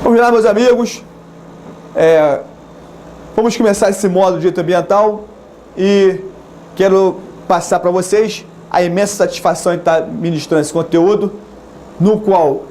Vamos lá, meus amigos. Vamos começar esse módulo de direito ambiental e quero passar para vocês a imensa satisfação de estar ministrando esse conteúdo, no qual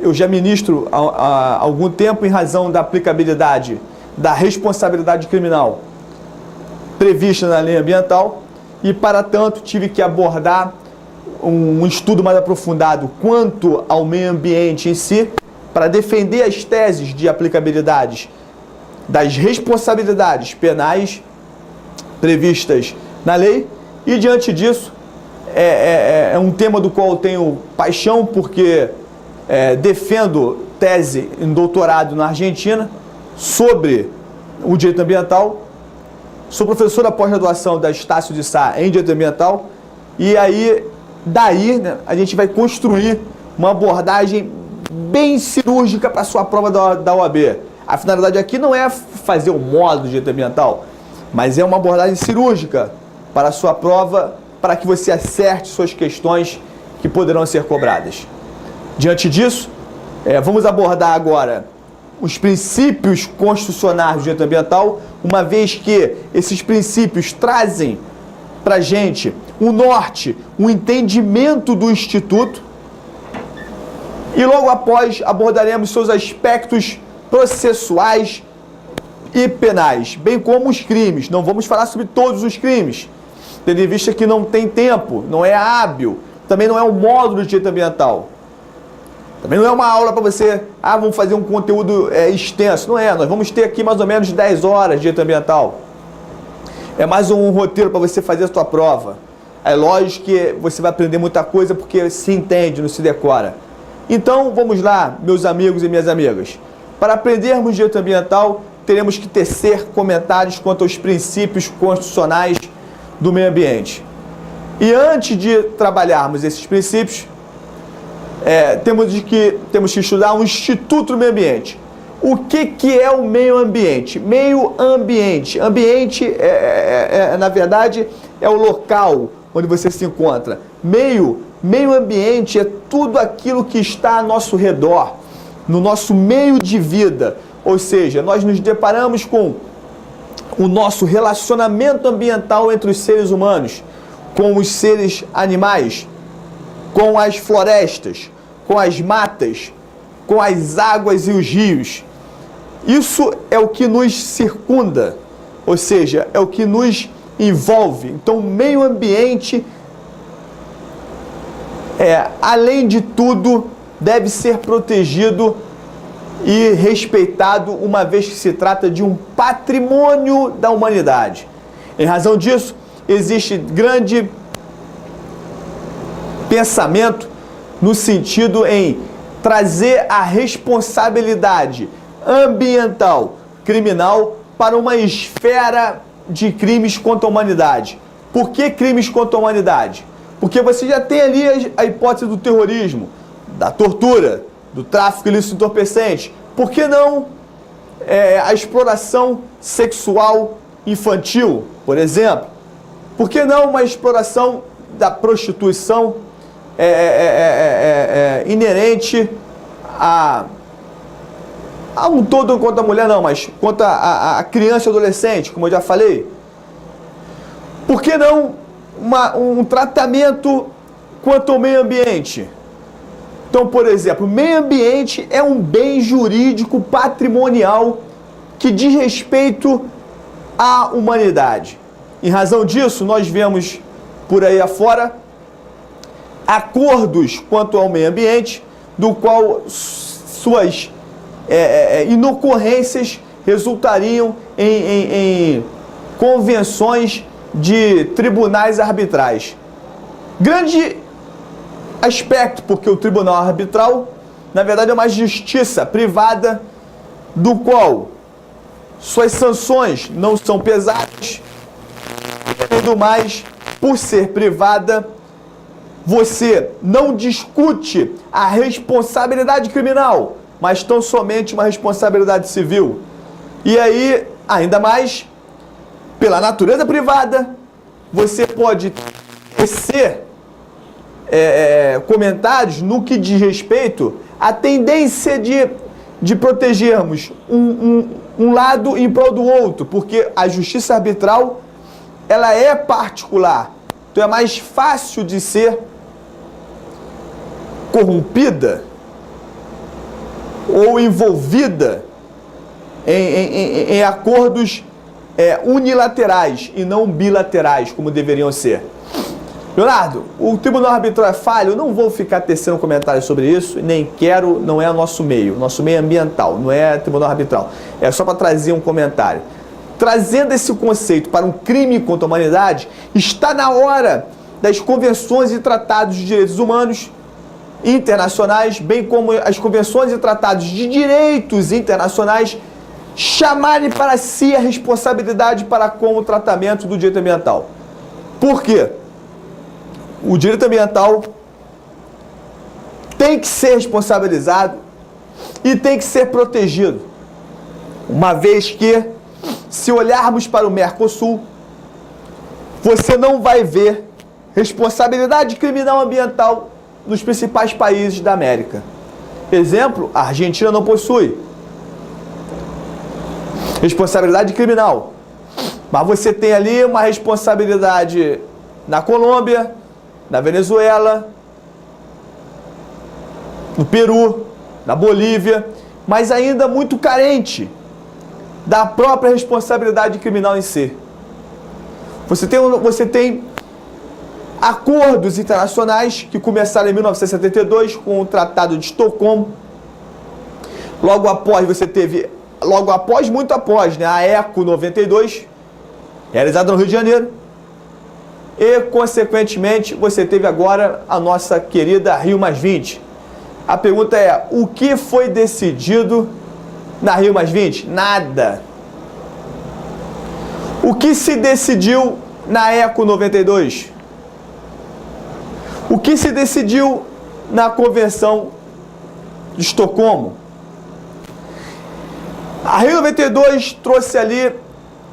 eu já ministro há algum tempo em razão da aplicabilidade da responsabilidade criminal prevista na lei ambiental e, para tanto, tive que abordar um estudo mais aprofundado quanto ao meio ambiente em si, para defender as teses de aplicabilidade das responsabilidades penais previstas na lei. E, diante disso, é um tema do qual eu tenho paixão, porque defendo tese em doutorado na Argentina sobre o direito ambiental. Sou professor da pós-graduação da Estácio de Sá em direito ambiental, e aí, daí, né, a gente vai construir uma abordagem bem cirúrgica para a sua prova da OAB. A finalidade aqui não é fazer o módulo de direito ambiental, mas é uma abordagem cirúrgica para a sua prova, para que você acerte suas questões que poderão ser cobradas. Diante disso, vamos abordar agora os princípios constitucionais do direito ambiental, uma vez que esses princípios trazem para a gente um norte, um entendimento do Instituto, e logo após abordaremos seus aspectos processuais e penais, bem como os crimes. Não vamos falar sobre todos os crimes, tendo em vista que não tem tempo, não é hábil, também não é um módulo de direito ambiental. Também não é uma aula para você, vamos fazer um conteúdo extenso. Não é, nós vamos ter aqui mais ou menos 10 horas de direito ambiental. É mais um roteiro para você fazer a sua prova. É lógico que você vai aprender muita coisa porque se entende, não se decora. Então, vamos lá, meus amigos e minhas amigas. Para aprendermos direito ambiental, teremos que tecer comentários quanto aos princípios constitucionais do meio ambiente. E antes de trabalharmos esses princípios, temos que estudar o Instituto do Meio Ambiente. O que é o meio ambiente? Meio ambiente. Ambiente, na verdade, é o local onde você se encontra. Meio ambiente é tudo aquilo que está ao nosso redor, no nosso meio de vida. Ou seja, nós nos deparamos com o nosso relacionamento ambiental entre os seres humanos, com os seres animais, com as florestas, com as matas, com as águas e os rios. Isso é o que nos circunda, ou seja, é o que nos envolve. Então, o meio ambiente, além de tudo, deve ser protegido e respeitado, uma vez que se trata de um patrimônio da humanidade. Em razão disso, existe grande pensamento no sentido em trazer a responsabilidade ambiental, criminal, para uma esfera de crimes contra a humanidade. Por que crimes contra a humanidade? Porque você já tem ali a hipótese do terrorismo, da tortura, do tráfico ilícito de entorpecentes. Por que não a exploração sexual infantil, por exemplo? Por que não uma exploração da prostituição inerente a um todo contra a mulher, não, mas contra a criança e adolescente, como eu já falei? Por que não um tratamento quanto ao meio ambiente? Então, por exemplo, o meio ambiente é um bem jurídico patrimonial que diz respeito à humanidade. Em razão disso, nós vemos por aí afora acordos quanto ao meio ambiente, do qual suas inocorrências resultariam em convenções de tribunais arbitrais. Grande aspecto, porque o tribunal arbitral, na verdade, é uma justiça privada, do qual suas sanções não são pesadas, tudo mais, por ser privada, você não discute a responsabilidade criminal, mas tão somente uma responsabilidade civil. E aí, ainda mais, pela natureza privada, você pode tecer comentários no que diz respeito à tendência de de protegermos um lado em prol do outro, porque a justiça arbitral, ela é particular. Então é mais fácil de ser corrompida ou envolvida em acordos unilaterais e não bilaterais, como deveriam ser. Leonardo, o tribunal arbitral é falho? Eu não vou ficar tecendo comentários sobre isso, nem quero, não é o nosso meio é ambiental, não é tribunal arbitral. É só para trazer um comentário. Trazendo esse conceito para um crime contra a humanidade, está na hora das convenções e tratados de direitos humanos internacionais, bem como as convenções e tratados de direitos internacionais, chamarem para si a responsabilidade para com o tratamento do direito ambiental. Por quê? O direito ambiental tem que ser responsabilizado e tem que ser protegido. Uma vez que, se olharmos para o Mercosul, você não vai ver responsabilidade criminal ambiental nos principais países da América. Exemplo, a Argentina não possui responsabilidade criminal, mas você tem ali uma responsabilidade na Colômbia, na Venezuela, no Peru, na Bolívia, mas ainda muito carente da própria responsabilidade criminal em si. Você tem acordos internacionais que começaram em 1972 com o Tratado de Estocolmo. Muito após, né, a ECO 92, realizada no Rio de Janeiro. E, consequentemente, você teve agora a nossa querida Rio+20. A pergunta é, o que foi decidido na Rio+20? Nada. O que se decidiu na ECO 92? O que se decidiu na Convenção de Estocolmo? A Rio+92 trouxe ali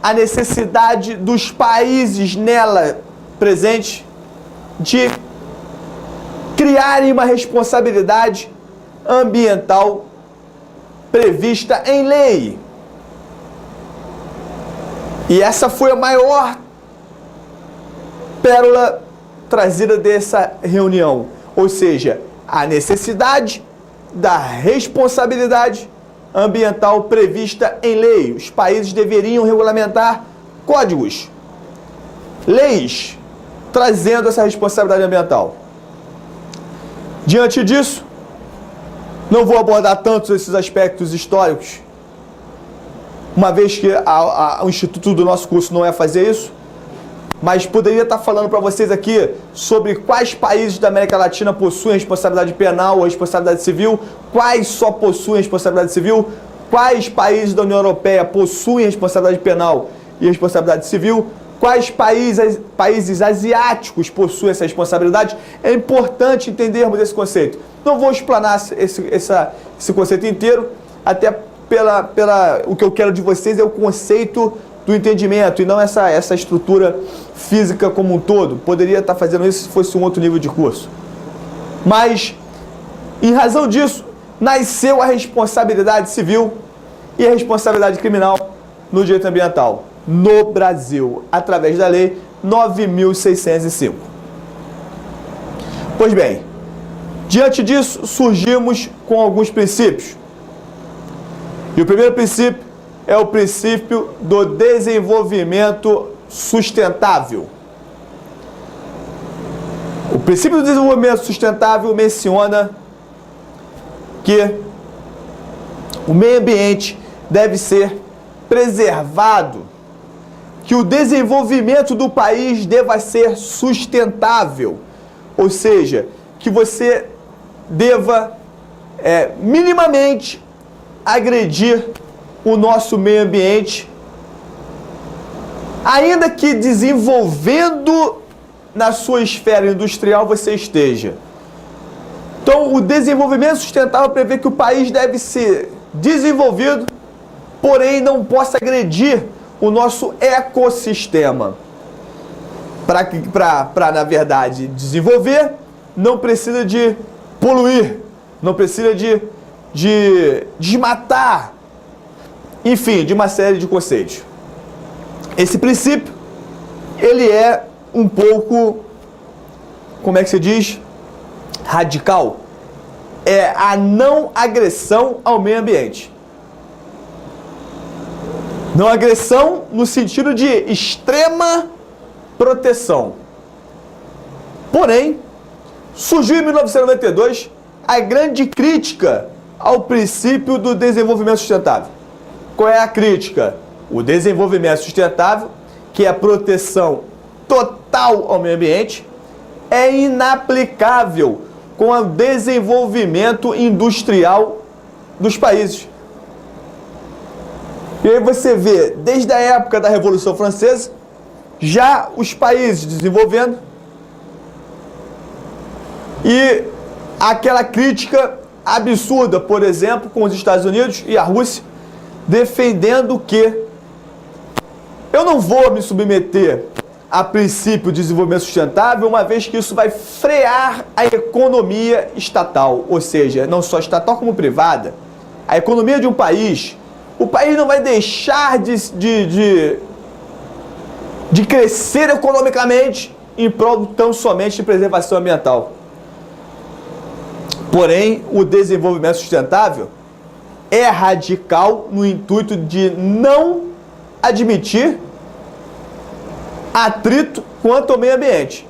a necessidade dos países nela presentes de criarem uma responsabilidade ambiental prevista em lei. E essa foi a maior pérola trazida dessa reunião, ou seja, a necessidade da responsabilidade ambiental prevista em lei. Os países deveriam regulamentar códigos, leis, trazendo essa responsabilidade ambiental. Diante disso, não vou abordar tantos esses aspectos históricos, uma vez que o instituto do nosso curso não é fazer isso, mas poderia estar falando para vocês aqui sobre quais países da América Latina possuem responsabilidade penal ou responsabilidade civil, quais só possuem responsabilidade civil, quais países da União Europeia possuem responsabilidade penal e responsabilidade civil, quais países asiáticos possuem essa responsabilidade. É importante entendermos esse conceito. Não vou explanar esse conceito inteiro, até o que eu quero de vocês é o conceito do entendimento e não essa estrutura física como um todo. Poderia estar fazendo isso se fosse um outro nível de curso. Mas, em razão disso, nasceu a responsabilidade civil e a responsabilidade criminal no direito ambiental, no Brasil, através da Lei 9.605. Pois bem, diante disso, surgimos com alguns princípios. E o primeiro princípio é o princípio do desenvolvimento sustentável. O princípio do desenvolvimento sustentável menciona que o meio ambiente deve ser preservado, que o desenvolvimento do país deva ser sustentável, ou seja, que você deva minimamente agredir o nosso meio ambiente, ainda que desenvolvendo na sua esfera industrial você esteja. Então, o desenvolvimento sustentável prevê que o país deve ser desenvolvido, porém não possa agredir o nosso ecossistema. Para, na verdade, desenvolver, não precisa de poluir, não precisa de de desmatar, enfim, de uma série de conceitos. Esse princípio, ele é um pouco, como é que se diz? Radical. É a não agressão ao meio ambiente. Não agressão no sentido de extrema proteção. Porém, surgiu em 1992 a grande crítica ao princípio do desenvolvimento sustentável. Qual é a crítica? O desenvolvimento sustentável, que é a proteção total ao meio ambiente, é inaplicável com o desenvolvimento industrial dos países. E aí você vê, desde a época da Revolução Francesa, já os países desenvolvendo e aquela crítica absurda, por exemplo, com os Estados Unidos e a Rússia, defendendo que eu não vou me submeter a princípio de desenvolvimento sustentável, uma vez que isso vai frear a economia estatal, ou seja, não só estatal como privada. A economia de um país, o país não vai deixar de crescer economicamente em prol tão somente de preservação ambiental. Porém, o desenvolvimento sustentável é radical no intuito de não admitir atrito quanto ao meio ambiente.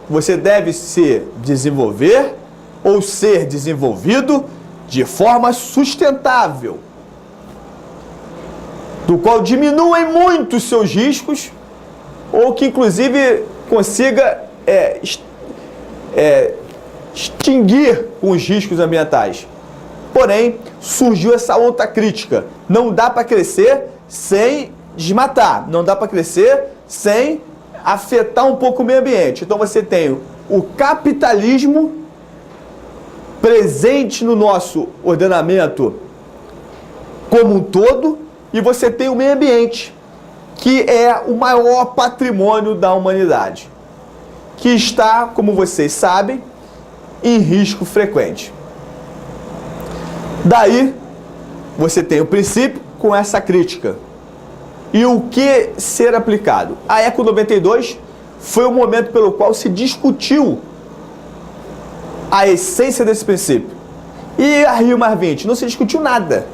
Você deve se desenvolver ou ser desenvolvido de forma sustentável, do qual diminuem muito os seus riscos ou que inclusive consiga extinguir os riscos ambientais. Porém, surgiu essa outra crítica. Não dá para crescer sem desmatar. Não dá para crescer sem afetar um pouco o meio ambiente. Então você tem o capitalismo presente no nosso ordenamento como um todo e você tem o meio ambiente, que é o maior patrimônio da humanidade, que está, como vocês sabem, em risco frequente. Daí, você tem o princípio com essa crítica. E o que ser aplicado? A Eco 92 foi o momento pelo qual se discutiu a essência desse princípio. E a Rio+20 não se discutiu nada.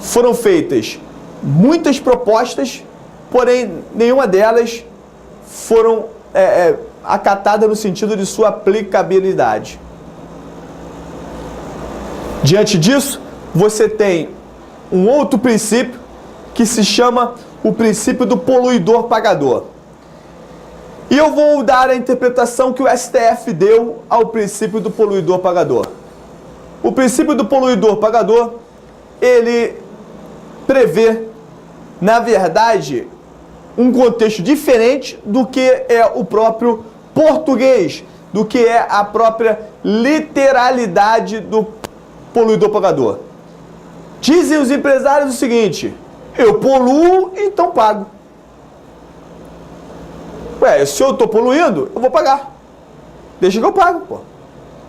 Foram feitas muitas propostas, porém nenhuma delas foram acatada no sentido de sua aplicabilidade. Diante disso, você tem um outro princípio que se chama o princípio do poluidor pagador. E eu vou dar a interpretação que o STF deu ao princípio do poluidor pagador. O princípio do poluidor pagador, ele prevê, na verdade, um contexto diferente do que é o próprio português, do que é a própria literalidade do poluidor pagador. Dizem os empresários o seguinte: eu poluo, então pago. Ué, se eu estou poluindo, eu vou pagar. Deixa que eu pago, pô.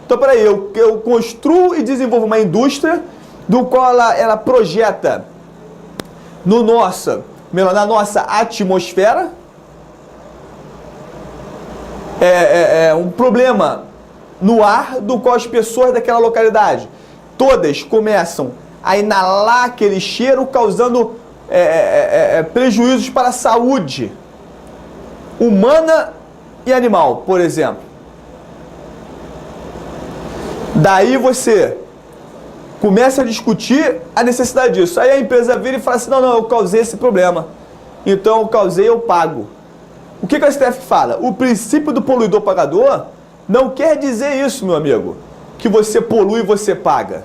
Então, peraí, eu construo e desenvolvo uma indústria do qual ela projeta na nossa atmosfera um problema no ar, do qual as pessoas daquela localidade todas começam a inalar aquele cheiro, causando prejuízos para a saúde humana e animal, por exemplo. Daí você começa a discutir a necessidade disso. Aí a empresa vira e fala assim: não, eu causei esse problema, então eu causei, eu pago. O que a STF fala? O princípio do poluidor pagador não quer dizer isso, meu amigo, que você polui e você paga.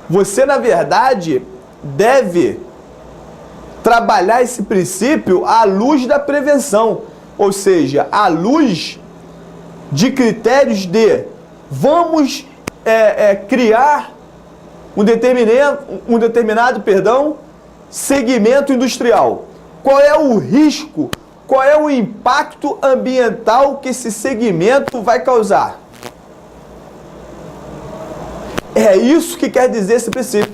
Você, na verdade, deve trabalhar esse princípio à luz da prevenção, ou seja, à luz de critérios de vamos criar um determinado segmento industrial. Qual é o risco, qual é o impacto ambiental que esse segmento vai causar? É É isso que quer dizer esse princípio.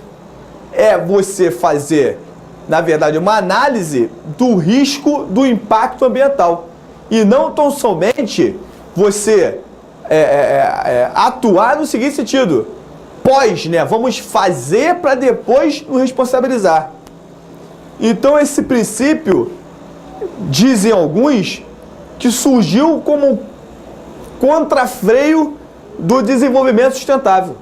É você fazer, na verdade, uma análise do risco do impacto ambiental. E não tão somente você atuar no seguinte sentido: vamos fazer para depois nos responsabilizar. Então esse princípio, dizem alguns, que surgiu como contrafreio do desenvolvimento sustentável.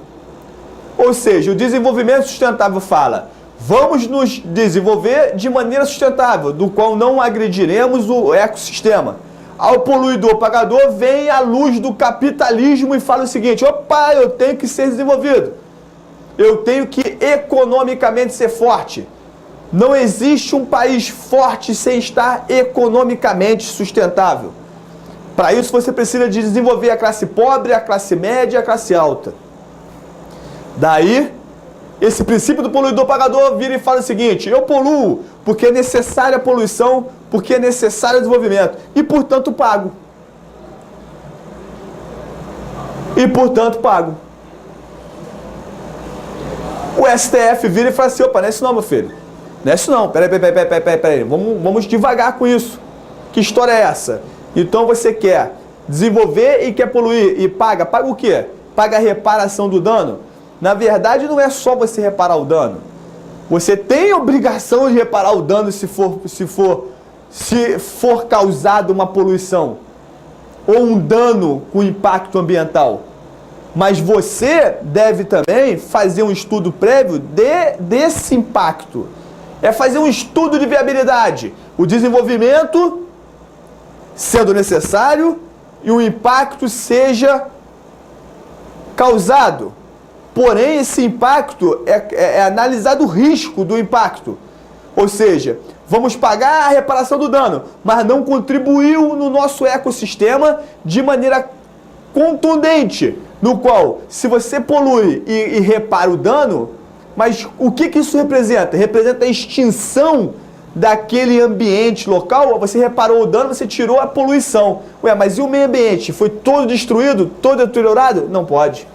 Ou seja, o desenvolvimento sustentável fala: vamos nos desenvolver de maneira sustentável, do qual não agrediremos o ecossistema. Ao poluidor pagador vem a luz do capitalismo e fala o seguinte: opa, eu tenho que ser desenvolvido, eu tenho que economicamente ser forte. Não existe um país forte sem estar economicamente sustentável. Para isso você precisa de desenvolver a classe pobre, a classe média e a classe alta. Daí, esse princípio do poluidor pagador vira e fala o seguinte: eu poluo porque é necessária a poluição, porque é necessário o desenvolvimento, e portanto pago. E portanto pago. O STF vira e fala assim: opa, não é isso não, meu filho. Não é isso não, peraí. Vamos devagar com isso. Que história é essa? Então você quer desenvolver e quer poluir e paga. Paga o quê? Paga a reparação do dano? Na verdade, não é só você reparar o dano. Você tem a obrigação de reparar o dano se for causada uma poluição ou um dano com impacto ambiental. Mas você deve também fazer um estudo prévio desse impacto. É fazer um estudo de viabilidade. O desenvolvimento sendo necessário e o impacto seja causado. Porém, esse impacto é analisado o risco do impacto. Ou seja, vamos pagar a reparação do dano, mas não contribuiu no nosso ecossistema de maneira contundente, no qual, se você polui e repara o dano, mas o que isso representa? Representa a extinção daquele ambiente local. Você reparou o dano, você tirou a poluição. Ué, mas e o meio ambiente? Foi todo destruído, todo deteriorado? Não pode.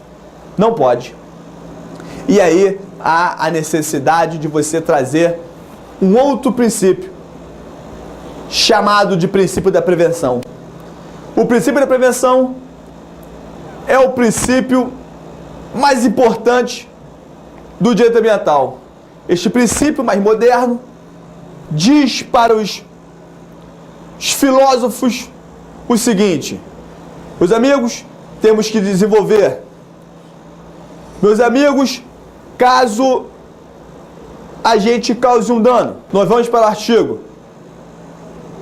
Não pode. E aí há a necessidade de você trazer um outro princípio, chamado de princípio da prevenção. O princípio da prevenção é o princípio mais importante do direito ambiental. Este princípio mais moderno diz para os filósofos o seguinte: meus amigos, temos que desenvolver. Meus amigos, caso a gente cause um dano, nós vamos para o artigo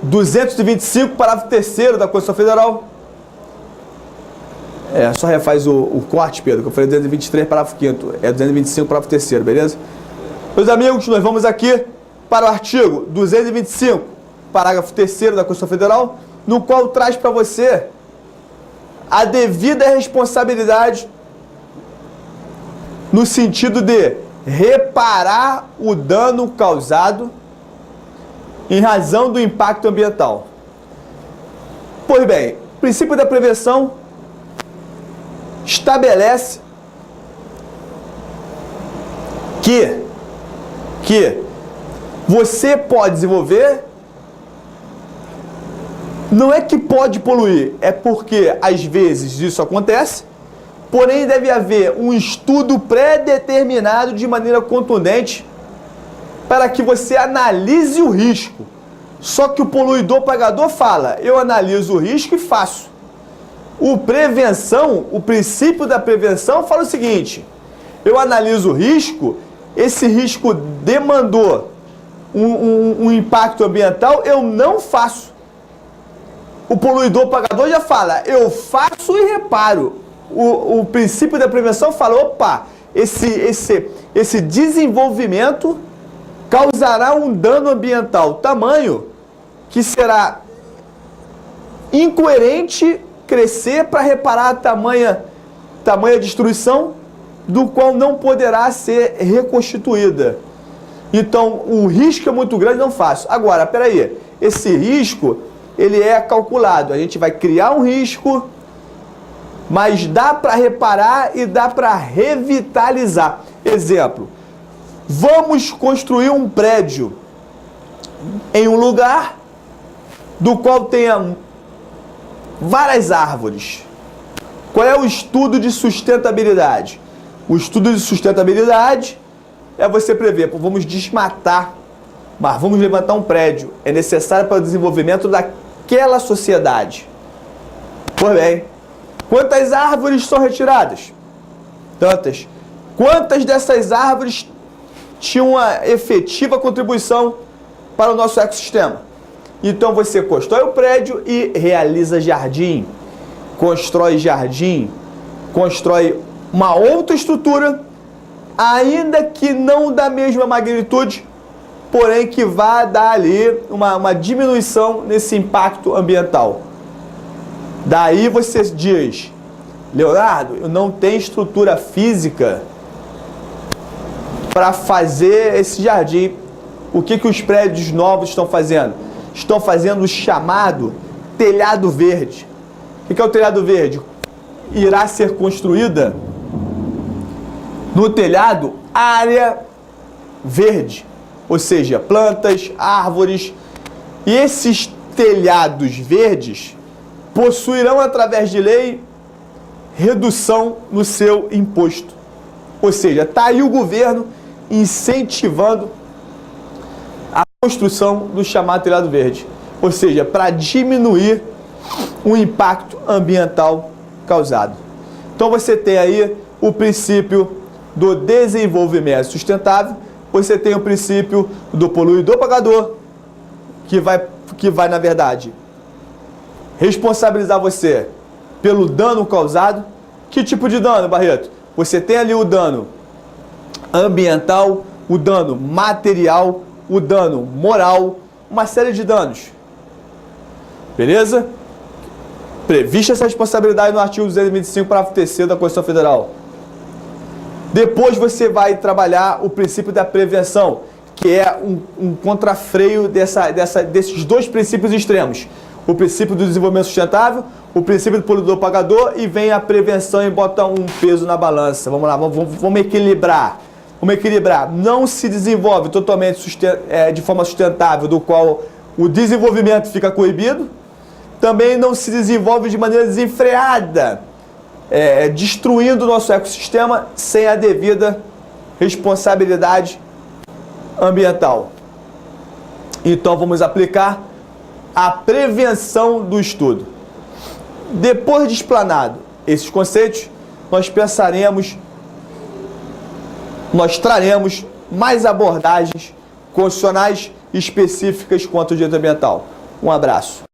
225, parágrafo 3º da Constituição Federal. Só refaz o corte, Pedro, que eu falei 223, parágrafo 5º. É 225, parágrafo 3º, beleza? Meus amigos, nós vamos aqui para o artigo 225, parágrafo 3º da Constituição Federal, no qual traz para você a devida responsabilidade no sentido de reparar o dano causado em razão do impacto ambiental. Pois bem, o princípio da prevenção estabelece que você pode desenvolver, não é que pode poluir, é porque às vezes isso acontece, porém deve haver um estudo pré-determinado de maneira contundente para que você analise o risco. Só que o poluidor pagador fala: eu analiso o risco e faço. O princípio da prevenção fala o seguinte: eu analiso o risco, esse risco demandou um impacto ambiental, eu não faço. O poluidor pagador já fala: eu faço e reparo. O princípio da prevenção fala: opa, esse desenvolvimento causará um dano ambiental tamanho que será incoerente crescer para reparar tamanha destruição, do qual não poderá ser reconstituída. Então, o risco é muito grande, não faço. Agora, peraí, esse risco, ele é calculado. A gente vai criar um risco mas dá para reparar e dá para revitalizar. Exemplo, vamos construir um prédio em um lugar do qual tenha várias árvores. Qual é o estudo de sustentabilidade? O estudo de sustentabilidade é você prever, vamos desmatar, mas vamos levantar um prédio. É necessário para o desenvolvimento daquela sociedade. Pois bem, quantas árvores são retiradas? Tantas. Quantas dessas árvores tinham uma efetiva contribuição para o nosso ecossistema? Então você constrói o prédio e realiza jardim. Constrói jardim, constrói uma outra estrutura, ainda que não da mesma magnitude, porém que vai dar ali uma diminuição nesse impacto ambiental. Daí você diz, Leonardo, eu não tenho estrutura física para fazer esse jardim. O que os prédios novos estão fazendo? Estão fazendo o chamado telhado verde. O que é o telhado verde? Irá ser construída no telhado área verde, ou seja, plantas, árvores. E esses telhados verdes possuirão, através de lei, redução no seu imposto. Ou seja, está aí o governo incentivando a construção do chamado telhado verde. Ou seja, para diminuir o impacto ambiental causado. Então você tem aí o princípio do desenvolvimento sustentável, você tem o princípio do poluidor pagador, que vai na verdade, responsabilizar você pelo dano causado. Que tipo de dano, Barreto? Você tem ali o dano ambiental, o dano material, o dano moral, uma série de danos. Beleza? Prevista essa responsabilidade no artigo 225, parágrafo 3º da Constituição Federal. Depois você vai trabalhar o princípio da prevenção, que é um contrafreio desses dois princípios extremos. O princípio do desenvolvimento sustentável, o princípio do poluidor pagador, e vem a prevenção e bota um peso na balança. Vamos lá, vamos equilibrar. Vamos equilibrar. Não se desenvolve totalmente de forma sustentável, do qual o desenvolvimento fica coibido. Também não se desenvolve de maneira desenfreada, destruindo o nosso ecossistema sem a devida responsabilidade ambiental. Então vamos aplicar a prevenção do estudo. Depois de explanado esses conceitos, nós traremos mais abordagens constitucionais específicas quanto ao direito ambiental. Um abraço.